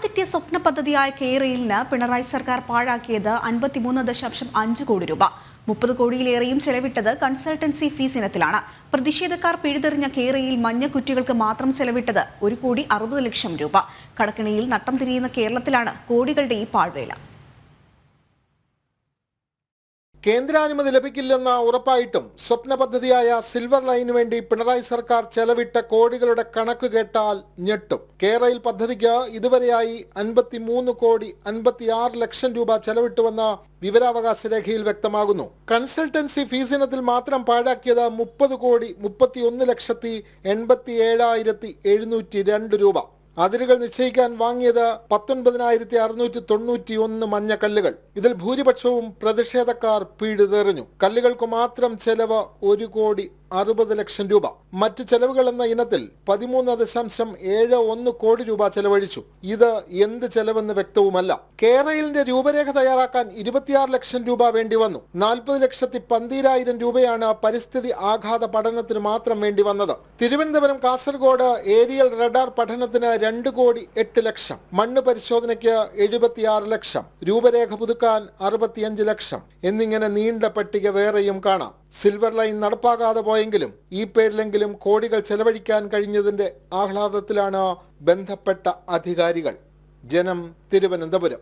തെറ്റിയ സ്വപ്ന പദ്ധതിയായ കെ-റെയിലിന് പിണറായി സർക്കാർ പാഴാക്കിയത് 53.5 കോടി രൂപ. 30 കോടിയിലേറെയും ചെലവിട്ടത് കൺസൾട്ടൻസി ഫീസ് ഇനത്തിലാണ്. പ്രതിഷേധക്കാർ പിഴുതെറിഞ്ഞ കെ-റെയിൽ മഞ്ഞക്കുറ്റികൾക്ക് മാത്രം ചെലവിട്ടത് 1,60 ലക്ഷം രൂപ. കടക്കിണിയിൽ നട്ടം തിരിയുന്ന കേരളത്തിലാണ് കോടികളുടെ ഈ പാഴ്വേല. കേന്ദ്രാനുമതി ലഭിക്കില്ലെന്ന ഉറപ്പായിട്ടും സ്വപ്ന പദ്ധതിയായ സിൽവർ ലൈനു വേണ്ടി പിണറായി സർക്കാർ ചെലവിട്ട കോടികളുടെ കണക്ക് കേട്ടാൽ ഞെട്ടും. കെ-റെയിൽ പദ്ധതിക്ക് ഇതുവരെയായി 53 കോടി 56 ലക്ഷം രൂപ ചെലവിട്ടുവെന്ന വിവരാവകാശ രേഖയിൽ വ്യക്തമാകുന്നു. കൺസൾട്ടൻസി ഫീസ് ഇനത്തിൽ മാത്രം പാഴാക്കിയത് 30 കോടി 31 ലക്ഷത്തി 87,702 രൂപ. അതിരുകൾ നിശ്ചയിക്കാൻ വാങ്ങിയത് 19,691 മഞ്ഞക്കല്ലുകൾ. ഇതിൽ ഭൂരിപക്ഷവും പ്രതിഷേധക്കാർ പിഴുതെറിഞ്ഞു. കല്ലുകൾക്ക് മാത്രം ചെലവ് 1 കോടി 60 ലക്ഷം രൂപ. മറ്റു ചെലവുകൾ എന്ന ഇനത്തിൽ 13.71 കോടി രൂപ ചെലവഴിച്ചു. ഇത് എന്ത് ചെലവെന്ന് വ്യക്തവുമല്ല. കെ-റെയിലിന്റെ രൂപരേഖ തയ്യാറാക്കാൻ 26 ലക്ഷം രൂപ വേണ്ടി വന്നു. 40,12,000 രൂപയാണ് പരിസ്ഥിതി ആഘാത പഠനത്തിന് മാത്രം വേണ്ടി വന്നത്. തിരുവനന്തപുരം കാസർഗോഡ് ഏരിയൽ റഡാർ പഠനത്തിന് 2 കോടി 8 ലക്ഷം, മണ്ണ് പരിശോധനയ്ക്ക് 76 ലക്ഷം, രൂപരേഖ പുതുക്കാൻ 65 ലക്ഷം എന്നിങ്ങനെ നീണ്ട പട്ടിക വേറെയും കാണാം. സിൽവർ ലൈൻ നടപ്പാകാതെ പോയെങ്കിലും ഈ പേരിലെങ്കിലും കോടികൾ ചെലവഴിക്കാൻ കഴിഞ്ഞതിന്റെ ആഹ്ലാദത്തിലാണ് ബന്ധപ്പെട്ട അധികാരികൾ. ജനം, തിരുവനന്തപുരം.